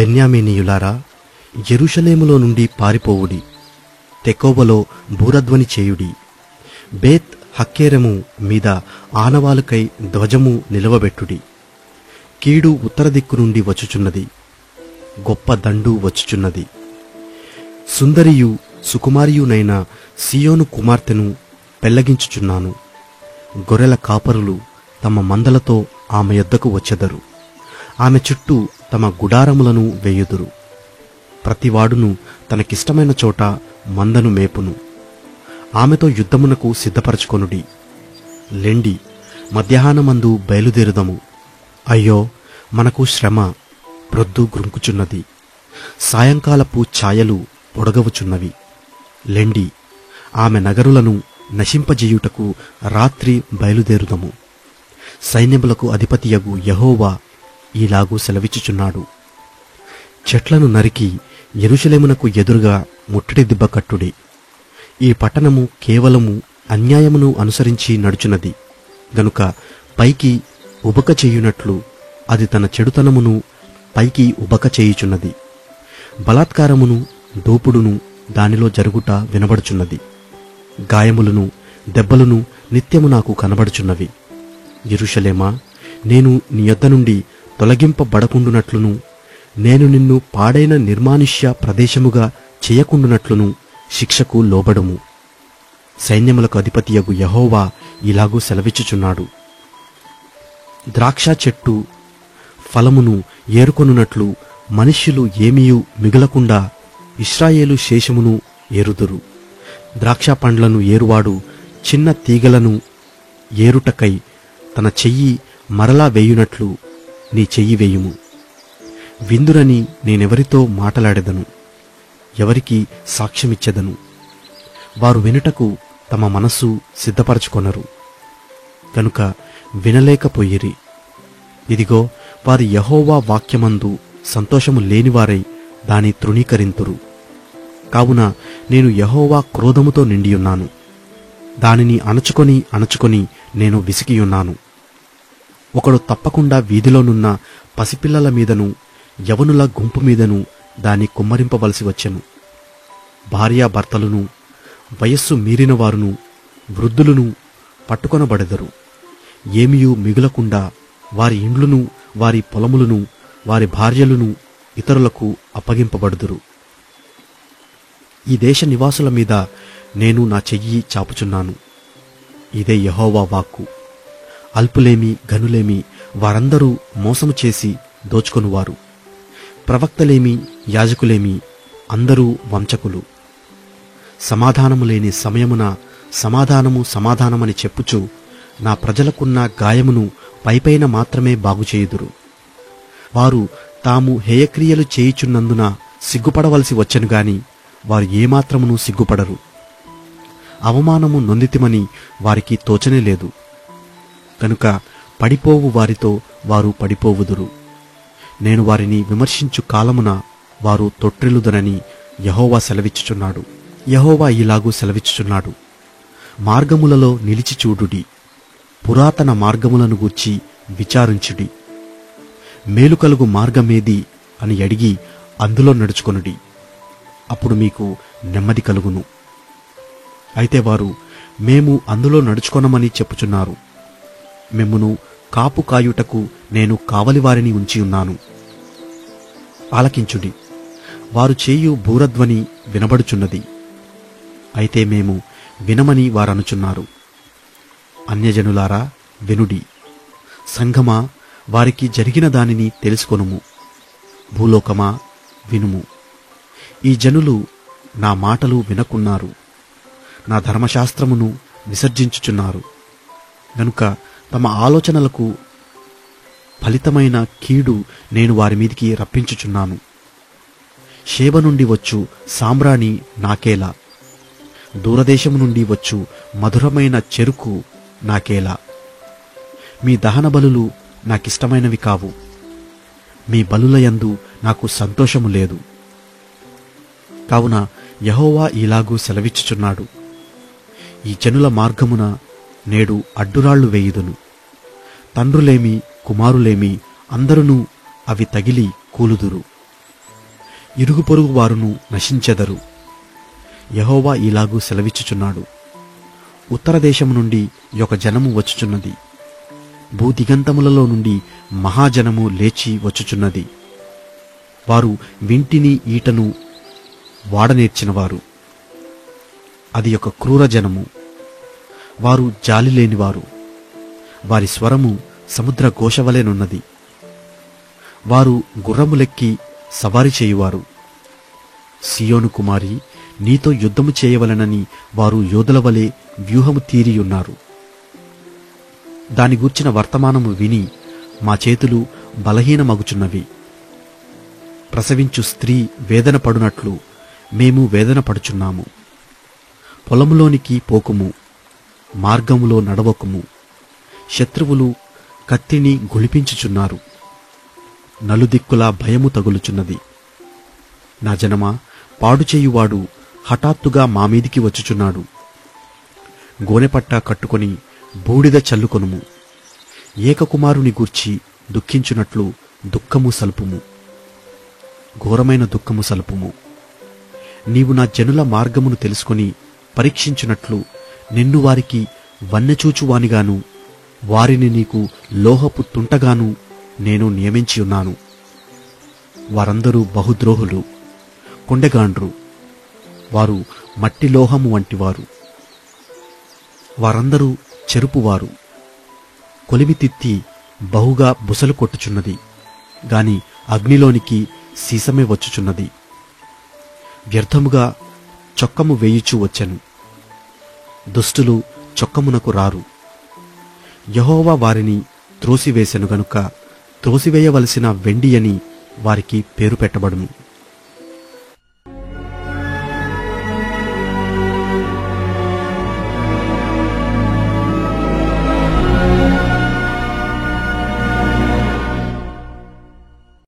బెన్యామీనీయులారా, యెరూషలేములో నుండి పారిపోవుడి, తెకోవలో బూరధ్వని చేయుడి, బేత్ హక్కేరెము మీద ఆనవాలుకై ధ్వజము నిలవబెట్టుడి. కీడు ఉత్తర దిక్కు నుండి వచ్చుచున్నది, గొప్ప దండు వచ్చుచున్నది. సుందరియు సుకుమారియునైన సియోను కుమార్తెను పెళ్లగించుచున్నాను. గొర్రెల కాపరులు తమ మందలతో ఆమె యొద్దకు వచ్చెదరు. ఆమె చుట్టూ తమ గుడారములను వేయుదురు. ప్రతివాడును తనకిష్టమైన చోట మందను మేపును. ఆమెతో యుద్ధమునకు సిద్ధపరచుకొనుడి. లెండి, మధ్యాహ్నమందు బయలుదేరుదము. అయ్యో, మనకు శ్రమ, ప్రొద్దు గ్రుంకుచున్నది, సాయంకాలపు ఛాయలు పొడగవుచున్నవి. లెండి, ఆమె నగరులను నశింపజేయుటకు రాత్రి బయలుదేరుదము. సైన్యములకు అధిపతియగు యెహోవా ఈలాగు సెలవిచ్చుచున్నాడు. చెట్లను నరికి యెరూషలేమునకు ఎదురుగా ముట్టడి దిబ్బ కట్టుడి. ఈ పట్టణము కేవలము అన్యాయమును అనుసరించి నడుచున్నది గనుక పైకి ఉబక చేయునట్లు అది తన చెడుతనమును పైకి ఉబక చేయుచున్నది. బలాత్కారమును దోపుడును దానిలో జరుగుట వినబడుచున్నది. గాయములను దెబ్బలను నిత్యము నాకు కనబడుచున్నవి. యెరూషలేమా, నేను నీ యొద్ద నుండి తొలగింపబడకుండునట్లును, నేను నిన్ను పాడైన నిర్మానుష్య ప్రదేశముగా చేయకుండునట్లును శిక్షకు లోబడుము. సైన్యములకు అధిపతియగు యెహోవా ఇలాగూ సెలవిచ్చుచున్నాడు. ద్రాక్ష చెట్టు ఫలమును ఏరుకొనున్నట్లు మనుష్యులు ఏమీయూ మిగలకుండా ఇశ్రాయేలు శేషమును ఏరుదురు. ద్రాక్ష పండ్లను ఏరువాడు చిన్న తీగలను ఏరుటకై తన చెయ్యి మరలా వేయునట్లు నీ చెయ్యి వేయుము. విందురని నేనెవరితో మాటలాడెదను, ఎవరికి సాక్ష్యమిచ్చెదను? వారు వినుటకు తమ మనస్సు సిద్ధపరచుకొనరు కనుక వినలేకపోయిరి. ఇదిగో, వారి యెహోవా వాక్యమందు సంతోషము లేనివారై దాని తృణీకరింతురు. కావున నేను యెహోవా క్రోధముతో నిండియున్నాను. దానిని అణచుకొని నేను విసిగియున్నాను. ఒకడు తప్పకుండా వీధిలోనున్న పసిపిల్లల మీదను యవనుల గుంపు మీదను దాన్ని కుమ్మరింపవలసి వచ్చెను. భార్యాభర్తలును వయస్సు మీరిన వారును వృద్ధులను పట్టుకొనబడెదరు. ఏమియూ మిగులకుండా వారి ఇండ్లును వారి పొలములను వారి భార్యలను ఇతరులకు అప్పగింపబడుదురు. ఈ దేశ నివాసుల మీద నేను నా చెయ్యి చాపుచున్నాను. ఇదే యెహోవా వాక్కు. అల్పులేమి ఘనులేమి వారందరూ మోసము చేసి దోచుకొనువారు. ప్రవక్తలేమి యాజకులేమి అందరూ వంచకులు. సమాధానము లేని సమయమున సమాధానమని చెప్పుచు నా ప్రజలకున్న గాయమును పైపైన మాత్రమే బాగుచేయుదురు. వారు తాము హేయక్రియలు చేయుచున్నందున సిగ్గుపడవలసి వచ్చెను గాని వారు ఏమాత్రమును సిగ్గుపడరు. అవమానము నొందితిమని వారికి తోచనే లేదు కనుక పడిపోవు వారితో వారు పడిపోవుదురు. నేను వారిని విమర్శించు కాలమున వారు తొట్టిల్లుదరని యెహోవా సెలవిచ్చుచున్నాడు. యెహోవా ఇలాగూ సెలవిచ్చుచున్నాడు. మార్గములలో నిలిచి చూడుడి, పురాతన మార్గములను గూర్చి విచారించుడి. మేలు కలుగు మార్గమేది అని అడిగి అందులో నడుచుకొనుడి. అప్పుడు మీకు నెమ్మది కలుగును. అయితే వారు మేము అందులో నడుచుకొనమని చెప్పుచున్నారు. మిమ్మును కాపు కాయుటకు నేను కావలివారిని ఉంచియున్నాను. ఆలకించుడి, వారు చేయు బూరధ్వని వినబడుచున్నది. అయితే మేము వినమని వారనుచున్నారు. అన్యజనులారా వినుడి, సంఘమా వారికి జరిగిన దానిని తెలుసుకొనుము. భూలోకమా వినుము. ఈ జనులు నా మాటలు వినకున్నారు, నా ధర్మశాస్త్రమును విసర్జించుచున్నారు గనుక తమ ఆలోచనలకు ఫలితమైన కీడు నేను వారి మీదికి రప్పించుచున్నాను. షేబ నుండి వచ్చు సాంబ్రాణి నాకేలా, దూరదేశము నుండి వచ్చు మధురమైన చెరుకు నాకేలా. మీ దహన బలులు నాకిష్టమైనవి కావు, మీ బలులయందు నాకు సంతోషము లేదు. కావున యెహోవా ఇలాగూ సెలవిచ్చుచున్నాడు. ఈ జనుల మార్గమున నేడు అడ్డురాళ్లు వేయుదును. తండ్రులేమి కుమారులేమి అందరునూ అవి తగిలి కూలుదురు. ఇరుగు పొరుగు వారును నశించెదరు. యెహోవా ఇలాగూ సెలవిచ్చుచున్నాడు, ఉత్తర దేశము నుండి ఒక జనము వచ్చుచున్నది, భూదిగంతములలో నుండి మహాజనము లేచి వచ్చుచున్నది. వారు వింటిని ఈటను వాడనేర్చినవారు. అది ఒక క్రూర జనము, వారు జాలిలేనివారు. వారి స్వరము సముద్ర ఘోషవలెనున్నది. వారు గుర్రములెక్కి సవారి చేయువారు. సియోను కుమారి, నీతో యుద్ధము చేయవలెనని వారు యోధుల వలె వ్యూహము తీరియున్నారు. దాని గూర్చిన వర్తమానము విని మా చేతులు బలహీనమగుచున్నవి. ప్రసవించు స్త్రీ వేదన పడునట్లు మేము వేదన పడుచున్నాము. పొలములోనికి పోకుము, మార్గములో నడవకుము. శత్రువులు కత్తిని గొలిపించుచున్నారు. నలుదిక్కులా భయము తగులుచున్నది. నా జనమా, పాడుచేయువాడు హఠాత్తుగా మా మీదికి వచ్చుచున్నాడు. గోనెపట్టా కట్టుకొని బూడిద చల్లుకొనుము. ఏకకుమారుని గూర్చి దుఃఖించున్నట్లు దుఃఖము సల్పుము, ఘోరమైన దుఃఖము సల్పుము. నీవు నా జనుల మార్గమును తెలుసుకొని పరీక్షించున్నట్లు నిన్ను వారికి వన్నెచూచువానిగాను వారిని నీకు లోహపు తుంటగాను నేను నియమించియున్నాను. వారందరూ బహుద్రోహులు, కొండెగాండ్రు. వారు మట్టి లోహము వంటివారు. వారందరూ చెరుపువారు. కొలిమితిత్తి బహుగా బుసలు కొట్టుచున్నది, గాని అగ్నిలోనికి సీసమే వచ్చుచున్నది. వ్యర్థముగా చొక్కము వేయుచూ వచ్చెను. దుష్టులు చొక్కమునకు రారు. యెహోవా వారిని త్రోసివేసెను గనుక త్రోసివేయవలసిన వెండి అని వారికి పేరు పెట్టబడును.